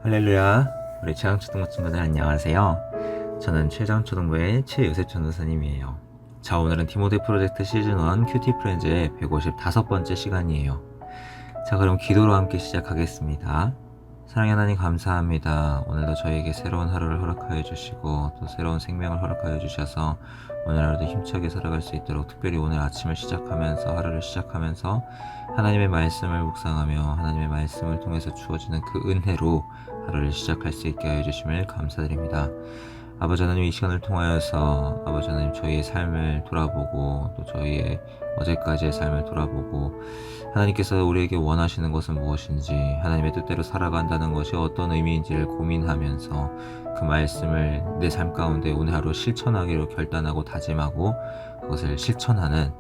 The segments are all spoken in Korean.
할렐루야. 우리 최장초등부 친구들 안녕하세요. 저는 최장초등부의 최요셉 전도사님이에요. 자, 오늘은 디모데 프로젝트 시즌1 큐티 프렌즈의 155번째 시간이에요. 자, 그럼 기도로 함께 시작하겠습니다. 사랑의 하나님 감사합니다. 오늘도 저희에게 새로운 하루를 허락하여 주시고 또 새로운 생명을 허락하여 주셔서 오늘 하루도 힘차게 살아갈 수 있도록, 특별히 오늘 아침을 시작하면서 하루를 시작하면서 하나님의 말씀을 묵상하며 하나님의 말씀을 통해서 주어지는 그 은혜로 하루를 시작할 수 있게 하여 주심을 감사드립니다. 아버지 하나님, 이 시간을 통하여서 아버지 하나님 저희의 삶을 돌아보고 또 저희의 어제까지의 삶을 돌아보고 하나님께서 우리에게 원하시는 것은 무엇인지, 하나님의 뜻대로 살아간다는 것이 어떤 의미인지를 고민하면서 그 말씀을 내 삶 가운데 오늘 하루 실천하기로 결단하고 다짐하고 그것을 실천하는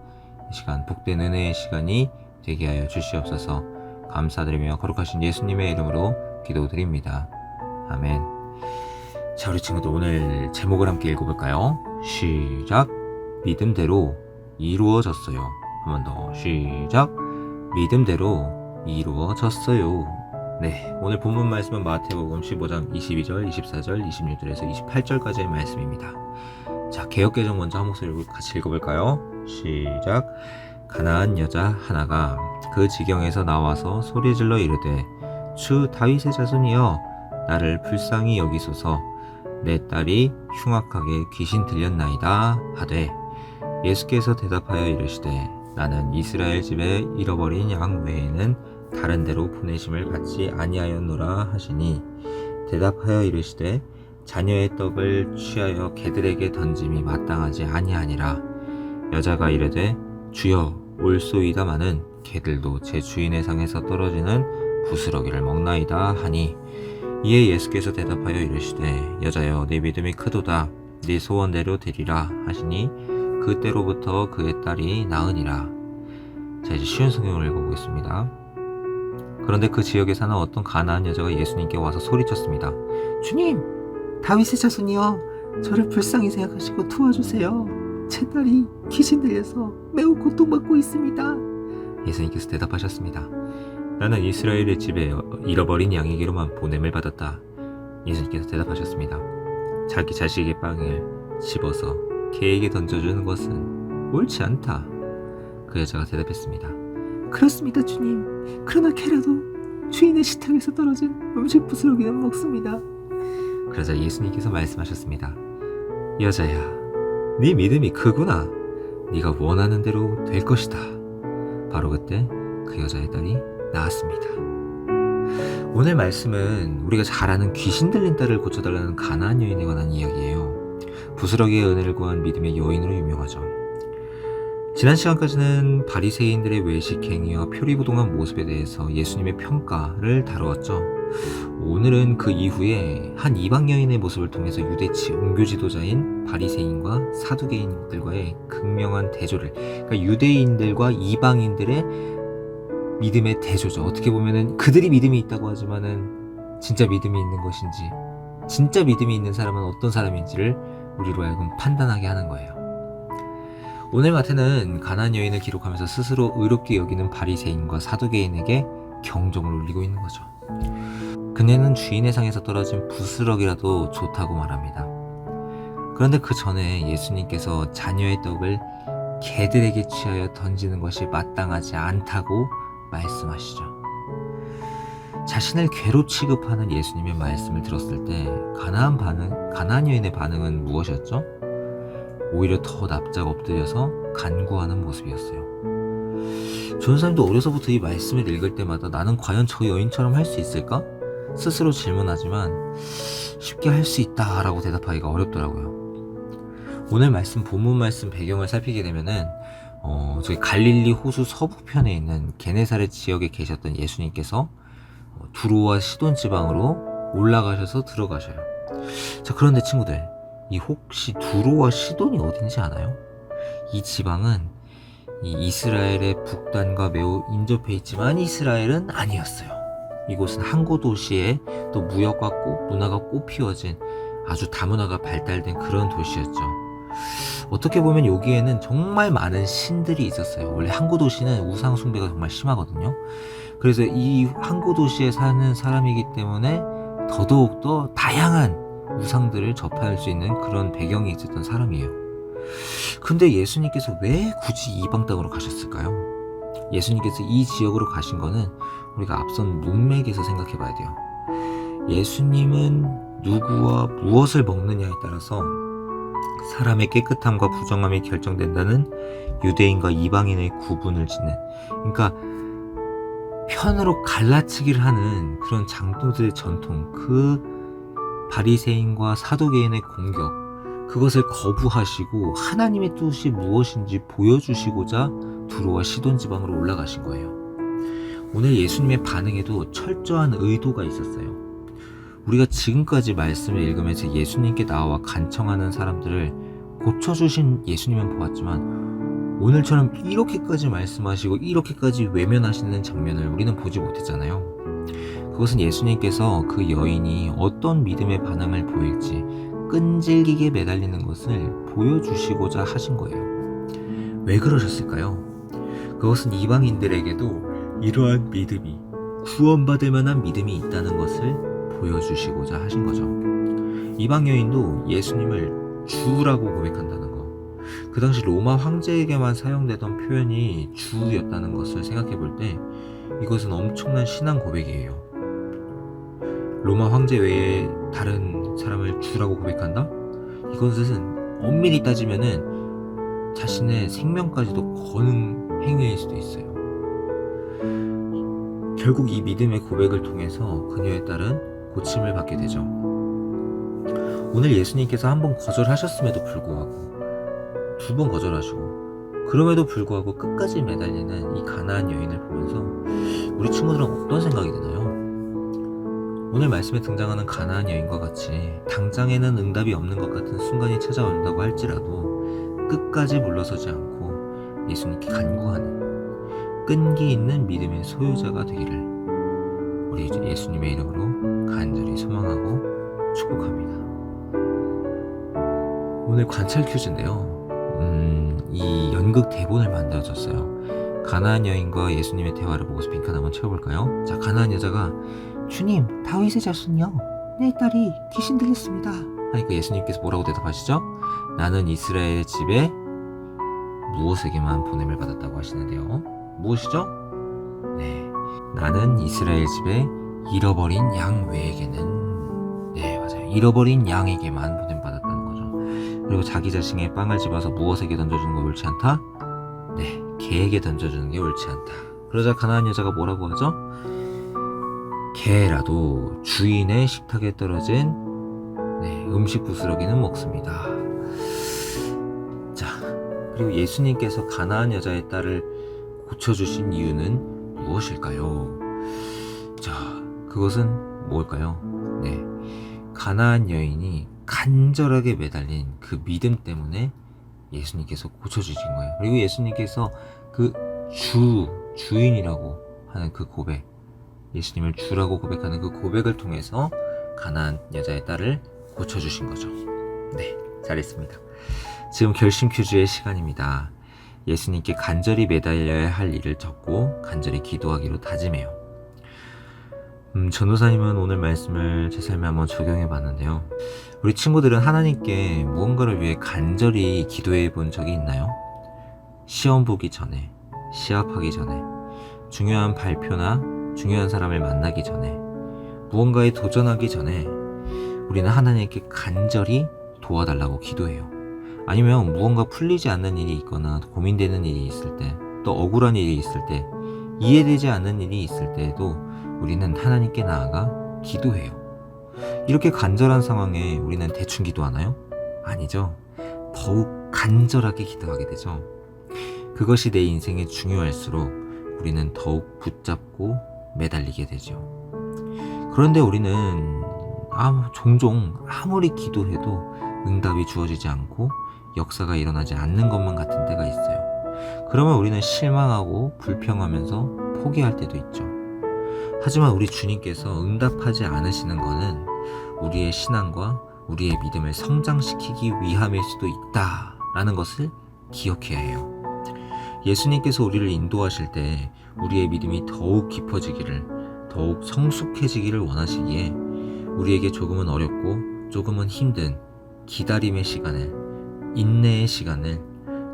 이 시간, 복된 은혜의 시간이 되게 하여 주시옵소서. 감사드리며 거룩하신 예수님의 이름으로 기도드립니다. 아멘. 자, 우리 친구들 오늘 제목을 함께 읽어볼까요? 시작. 믿음대로 이루어졌어요. 한 번 더. 시작. 믿음대로 이루어졌어요. 네, 오늘 본문 말씀은 마태복음 15장 22절, 24절, 26절에서 28절까지의 말씀입니다. 자, 개역개정 먼저 한 목소리로 같이 읽어볼까요? 시작. 가나안 여자 하나가 그 지경에서 나와서 소리질러 이르되, 주 다윗의 자손이여, 나를 불쌍히 여기소서. 내 딸이 흉악하게 귀신 들렸나이다 하되, 예수께서 대답하여 이르시되, 나는 이스라엘 집에 잃어버린 양 외에는 다른 데로 보내심을 받지 아니하였노라 하시니, 대답하여 이르시되, 자녀의 떡을 취하여 개들에게 던짐이 마땅하지 아니하니라. 여자가 이르되, 주여 올소이다마는 개들도 제 주인의 상에서 떨어지는 부스러기를 먹나이다 하니, 이에 예수께서 대답하여 이르시되, 여자여 네 믿음이 크도다. 네 소원대로 되리라 하시니, 그때로부터 그의 딸이 나으니라. 자, 이제 쉬운 성경을 읽어보겠습니다. 그런데 그 지역에 사는 어떤 가나안 여자가 예수님께 와서 소리쳤습니다. 주님, 다윗의 자손이여, 저를 불쌍히 생각하시고 도와주세요. 제 딸이 귀신 들려서 매우 고통받고 있습니다. 예수님께서 대답하셨습니다. 나는 이스라엘의 집에 잃어버린 양에게로만 보냄을 받았다. 예수님께서 대답하셨습니다. 자기 자식의 빵을 집어서 개에게 던져주는 것은 옳지 않다. 그 여자가 대답했습니다. 그렇습니다, 주님. 그러나 개라도 주인의 식탁에서 떨어진 음식 부스러기는 먹습니다. 그러자 예수님께서 말씀하셨습니다. 여자야, 네 믿음이 크구나. 네가 원하는 대로 될 것이다. 바로 그때 그 여자의 딸이 나았습니다. 오늘 말씀은 우리가 잘 아는 귀신 들린 딸을 고쳐달라는 가나안 여인에 관한 이야기예요. 부스러기의 은혜를 구한 믿음의 여인으로 유명하죠. 지난 시간까지는 바리새인들의 외식 행위와 표리부동한 모습에 대해서 예수님의 평가를 다루었죠. 오늘은 그 이후에 한 이방 여인의 모습을 통해서 유대 종교 지도자인 바리새인과 사두개인들과의 극명한 대조를, 그러니까 유대인들과 이방인들의 믿음의 대조죠. 어떻게 보면은 그들이 믿음이 있다고 하지만은 진짜 믿음이 있는 것인지, 진짜 믿음이 있는 사람은 어떤 사람인지를 우리로 하여금 판단하게 하는 거예요. 오늘 마태는 가나안 여인을 기록하면서 스스로 의롭게 여기는 바리새인과 사두개인에게 경종을 울리고 있는 거죠. 그녀는 주인의 상에서 떨어진 부스러기라도 좋다고 말합니다. 그런데 그 전에 예수님께서 자녀의 떡을 개들에게 취하여 던지는 것이 마땅하지 않다고 말씀하시죠. 자신을 괴로 취급하는 예수님의 말씀을 들었을 때 가나안 여인의 반응은 무엇이었죠? 오히려 더 납작 엎드려서 간구하는 모습이었어요. 전사님도 어려서부터 이 말씀을 읽을 때마다 나는 과연 저 여인처럼 할 수 있을까? 스스로 질문하지만 쉽게 할 수 있다라고 대답하기가 어렵더라고요. 오늘 말씀, 본문 말씀 배경을 살피게 되면은 저기 갈릴리 호수 서북편에 있는 게네사렛 지역에 계셨던 예수님께서 두로와 시돈 지방으로 올라가셔서 들어가셔요. 자, 그런데 친구들, 이 혹시 두로와 시돈이 어딘지 아나요? 이 지방은 이 이스라엘의 북단과 매우 인접해 있지만 이스라엘은 아니었어요. 이곳은 항구 도시에 또 무역과 문화가 꽃피워진 아주 다문화가 발달된 그런 도시였죠. 어떻게 보면 여기에는 정말 많은 신들이 있었어요. 원래 항구 도시는 우상 숭배가 정말 심하거든요. 그래서 이 항구 도시에 사는 사람이기 때문에 더더욱더 다양한 우상들을 접할 수 있는 그런 배경이 있었던 사람이에요. 근데 예수님께서 왜 굳이 이방 땅으로 가셨을까요? 예수님께서 이 지역으로 가신 거는 우리가 앞선 문맥에서 생각해 봐야 돼요. 예수님은 누구와 무엇을 먹느냐에 따라서 사람의 깨끗함과 부정함이 결정된다는 유대인과 이방인의 구분을 짓는, 그러니까 편으로 갈라치기를 하는 그런 장로들의 전통, 그 바리새인과 사두개인의 공격, 그것을 거부하시고 하나님의 뜻이 무엇인지 보여주시고자 두로와 시돈 지방으로 올라가신 거예요. 오늘 예수님의 반응에도 철저한 의도가 있었어요. 우리가 지금까지 말씀을 읽으면서 예수님께 나와 간청하는 사람들을 고쳐주신 예수님은 보았지만 오늘처럼 이렇게까지 말씀하시고 이렇게까지 외면하시는 장면을 우리는 보지 못했잖아요. 그것은 예수님께서 그 여인이 어떤 믿음의 반응을 보일지 끈질기게 매달리는 것을 보여주시고자 하신 거예요. 왜 그러셨을까요? 그것은 이방인들에게도 이러한 믿음이, 구원받을 만한 믿음이 있다는 것을 보여주시고자 하신 거죠. 이방 여인도 예수님을 주라고 고백한다는 거, 그 당시 로마 황제에게만 사용되던 표현이 주였다는 것을 생각해 볼 때 이것은 엄청난 신앙 고백이에요. 로마 황제 외에 다른 사람을 주라고 고백한다? 이것은 엄밀히 따지면은 자신의 생명까지도 거는 행위일 수도 있어요. 결국 이 믿음의 고백을 통해서 그녀의 딸은 고침을 받게 되죠. 오늘 예수님께서 한 번 거절하셨음에도 불구하고 두 번 거절하시고 그럼에도 불구하고 끝까지 매달리는 이 가나안 여인을 보면서 우리 친구들은 어떤 생각이 드나요? 오늘 말씀에 등장하는 가나안 여인과 같이 당장에는 응답이 없는 것 같은 순간이 찾아온다고 할지라도 끝까지 물러서지 않고 예수님께 간구하는 끈기 있는 믿음의 소유자가 되기를 우리 예수님의 이름으로 간절히 소망하고 축복합니다. 오늘 관찰 퀴즈인데요. 이 연극 대본을 만들어줬어요. 가나안 여인과 예수님의 대화를 보고서 빈칸 한번 채워볼까요? 자, 가나안 여자가 주님, 다윗의 자손이요, 내 딸이 귀신 들렸습니다 하니까 예수님께서 뭐라고 대답하시죠? 나는 이스라엘 집에 무엇에게만 보냄을 받았다고 하시는데요. 무엇이죠? 네, 나는 이스라엘 집에 잃어버린 양 외에게는, 네, 맞아요, 잃어버린 양에게만 보냄 받았다는 거죠. 그리고 자기 자신의 빵을 집어서 무엇에게 던져주는 거 옳지 않다? 네, 개에게 던져주는 게 옳지 않다. 그러자 가나안 여자가 뭐라고 하죠? 개라도 주인의 식탁에 떨어진 음식 부스러기는 먹습니다. 자, 그리고 예수님께서 가나안 여자의 딸을 고쳐주신 이유는 무엇일까요? 자, 그것은 뭘까요? 네, 가나안 여인이 간절하게 매달린 그 믿음 때문에 예수님께서 고쳐주신 거예요. 그리고 예수님께서 그 주인이라고 하는 그 고백, 예수님을 주라고 고백하는 그 고백을 통해서 가나안 여자의 딸을 고쳐주신 거죠. 네, 잘했습니다. 지금 결심 퀴즈의 시간입니다. 예수님께 간절히 매달려야 할 일을 적고 간절히 기도하기로 다짐해요. 전도사님은 오늘 말씀을 제 삶에 한번 적용해 봤는데요. 우리 친구들은 하나님께 무언가를 위해 간절히 기도해 본 적이 있나요? 시험 보기 전에, 시합하기 전에, 중요한 발표나 중요한 사람을 만나기 전에, 무언가에 도전하기 전에 우리는 하나님께 간절히 도와달라고 기도해요. 아니면 무언가 풀리지 않는 일이 있거나 고민되는 일이 있을 때, 또 억울한 일이 있을 때, 이해되지 않는 일이 있을 때에도 우리는 하나님께 나아가 기도해요. 이렇게 간절한 상황에 우리는 대충 기도하나요? 아니죠. 더욱 간절하게 기도하게 되죠. 그것이 내 인생에 중요할수록 우리는 더욱 붙잡고 매달리게 되죠. 그런데 우리는 종종 아무리 기도해도 응답이 주어지지 않고 역사가 일어나지 않는 것만 같은 때가 있어요. 그러면 우리는 실망하고 불평하면서 포기할 때도 있죠. 하지만 우리 주님께서 응답하지 않으시는 것은 우리의 신앙과 우리의 믿음을 성장시키기 위함일 수도 있다라는 것을 기억해야 해요. 예수님께서 우리를 인도하실 때 우리의 믿음이 더욱 깊어지기를, 더욱 성숙해지기를 원하시기에 우리에게 조금은 어렵고 조금은 힘든 기다림의 시간을, 인내의 시간을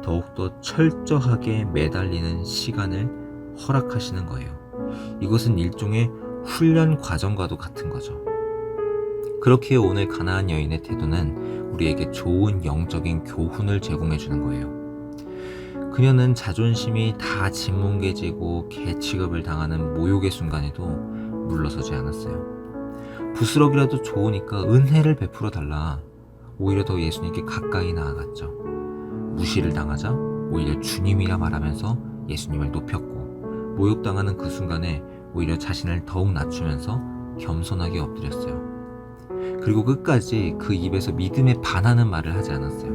더욱더 철저하게 매달리는 시간을 허락하시는 거예요. 이것은 일종의 훈련 과정과도 같은 거죠. 그렇게 오늘 가나안 여인의 태도는 우리에게 좋은 영적인 교훈을 제공해 주는 거예요. 그녀는 자존심이 다 짓뭉개지고 개취급을 당하는 모욕의 순간에도 물러서지 않았어요. 부스럭이라도 좋으니까 은혜를 베풀어 달라. 오히려 더 예수님께 가까이 나아갔죠. 무시를 당하자 오히려 주님이라 말하면서 예수님을 높였고, 모욕당하는 그 순간에 오히려 자신을 더욱 낮추면서 겸손하게 엎드렸어요. 그리고 끝까지 그 입에서 믿음에 반하는 말을 하지 않았어요.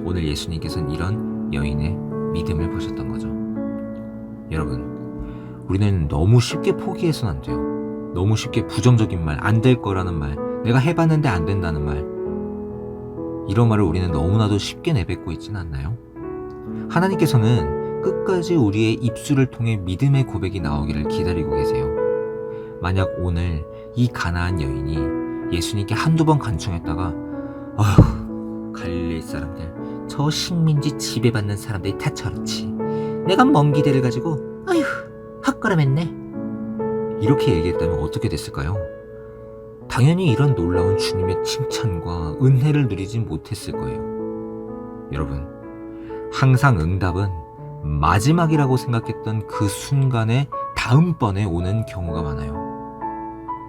오늘 예수님께서는 이런 여인의 믿음을 보셨던 거죠. 여러분, 우리는 너무 쉽게 포기해서는 안 돼요. 너무 쉽게 부정적인 말, 안 될 거라는 말, 내가 해봤는데 안 된다는 말, 이런 말을 우리는 너무나도 쉽게 내뱉고 있지는 않나요? 하나님께서는 끝까지 우리의 입술을 통해 믿음의 고백이 나오기를 기다리고 계세요. 만약 오늘 이 가나안 여인이 예수님께 한두 번 간청했다가 어휴, 갈릴리 사람들, 저 식민지 지배받는 사람들이 다 저렇지, 내가 먼 기대를 가지고 어휴 헛걸음했네, 이렇게 얘기했다면 어떻게 됐을까요? 당연히 이런 놀라운 주님의 칭찬과 은혜를 누리지 못했을 거예요. 여러분, 항상 응답은 마지막이라고 생각했던 그 순간에 다음번에 오는 경우가 많아요.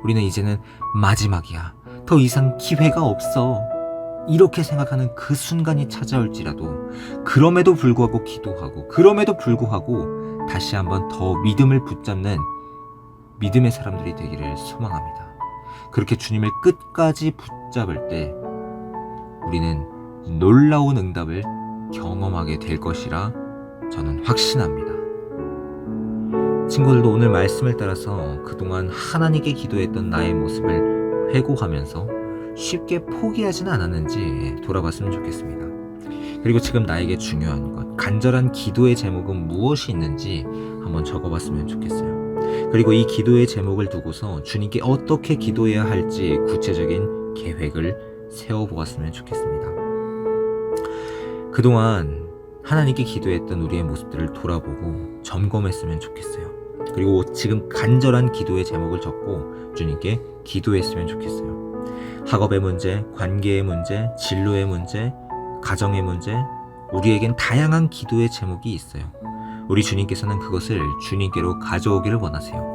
우리는 이제는 마지막이야, 더 이상 기회가 없어, 이렇게 생각하는 그 순간이 찾아올지라도 그럼에도 불구하고 기도하고, 그럼에도 불구하고 다시 한번 더 믿음을 붙잡는 믿음의 사람들이 되기를 소망합니다. 그렇게 주님을 끝까지 붙잡을 때 우리는 놀라운 응답을 경험하게 될 것이라 저는 확신합니다. 친구들도 오늘 말씀을 따라서 그동안 하나님께 기도했던 나의 모습을 회고하면서 쉽게 포기하지는 않았는지 돌아봤으면 좋겠습니다. 그리고 지금 나에게 중요한 것, 간절한 기도의 제목은 무엇이 있는지 한번 적어봤으면 좋겠어요. 그리고 이 기도의 제목을 두고서 주님께 어떻게 기도해야 할지 구체적인 계획을 세워보았으면 좋겠습니다. 그동안 하나님께 기도했던 우리의 모습들을 돌아보고 점검했으면 좋겠어요. 그리고 지금 간절한 기도의 제목을 적고 주님께 기도했으면 좋겠어요. 학업의 문제, 관계의 문제, 진로의 문제, 가정의 문제, 우리에겐 다양한 기도의 제목이 있어요. 우리 주님께서는 그것을 주님께로 가져오기를 원하세요.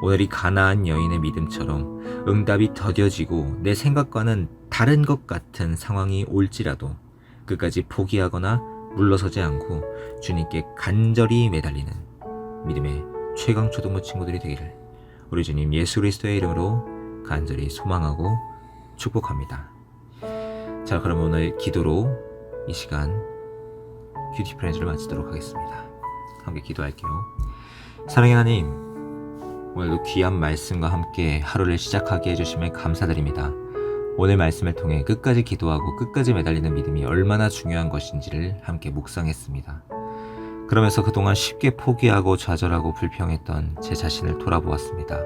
오늘 이 가나안 여인의 믿음처럼 응답이 더뎌지고 내 생각과는 다른 것 같은 상황이 올지라도 끝까지 포기하거나 물러서지 않고 주님께 간절히 매달리는 믿음의 최강초등부 친구들이 되기를 우리 주님 예수 그리스도의 이름으로 간절히 소망하고 축복합니다. 자, 그럼 오늘 기도로 이 시간 큐티 프렌즈를 마치도록 하겠습니다. 함께 기도할게요. 사랑의 하나님, 오늘도 귀한 말씀과 함께 하루를 시작하게 해주심에 감사드립니다. 오늘 말씀을 통해 끝까지 기도하고 끝까지 매달리는 믿음이 얼마나 중요한 것인지를 함께 묵상했습니다. 그러면서 그동안 쉽게 포기하고 좌절하고 불평했던 제 자신을 돌아보았습니다.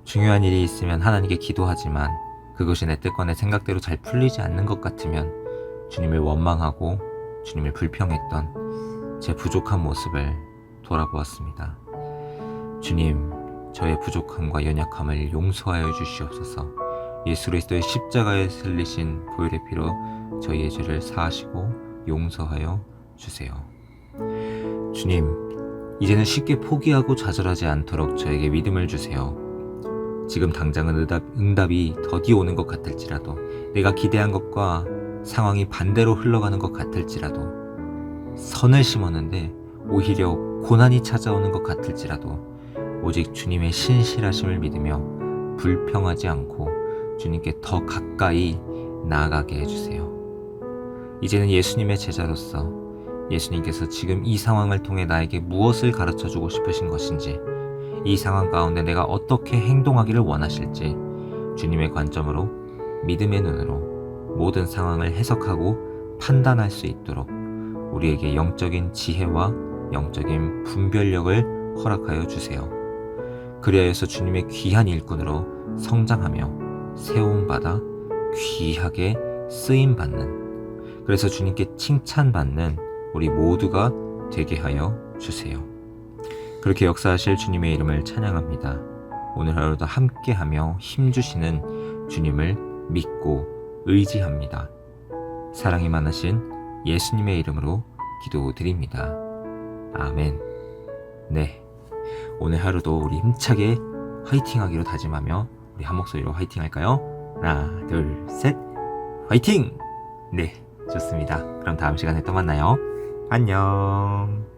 중요한 일이 있으면 하나님께 기도하지만 그것이 내 뜻과 내 생각대로 잘 풀리지 않는 것 같으면 주님을 원망하고 주님을 불평했던 제 부족한 모습을 돌아보았습니다. 주님, 저의 부족함과 연약함을 용서하여 주시옵소서. 예수 그리스도의 십자가에 흘리신 보혈의 피로 저희의 죄를 사하시고 용서하여 주세요. 주님, 이제는 쉽게 포기하고 좌절하지 않도록 저에게 믿음을 주세요. 지금 당장은 응답이 더디 오는 것 같을지라도, 내가 기대한 것과 상황이 반대로 흘러가는 것 같을지라도, 선을 심었는데 오히려 고난이 찾아오는 것 같을지라도 오직 주님의 신실하심을 믿으며 불평하지 않고 주님께 더 가까이 나아가게 해주세요. 이제는 예수님의 제자로서 예수님께서 지금 이 상황을 통해 나에게 무엇을 가르쳐주고 싶으신 것인지, 이 상황 가운데 내가 어떻게 행동하기를 원하실지 주님의 관점으로, 믿음의 눈으로 모든 상황을 해석하고 판단할 수 있도록 우리에게 영적인 지혜와 영적인 분별력을 허락하여 주세요. 그리하여서 주님의 귀한 일꾼으로 성장하며 세움받아 귀하게 쓰임받는, 그래서 주님께 칭찬받는 우리 모두가 되게 하여 주세요. 그렇게 역사하실 주님의 이름을 찬양합니다. 오늘 하루도 함께하며 힘주시는 주님을 믿고 의지합니다. 사랑이 많으신 예수님의 이름으로 기도드립니다. 아멘. 네, 오늘 하루도 우리 힘차게 화이팅하기로 다짐하며 우리 한 목소리로 화이팅 할까요? 하나, 둘, 셋, 화이팅! 네, 좋습니다. 그럼 다음 시간에 또 만나요. 안녕.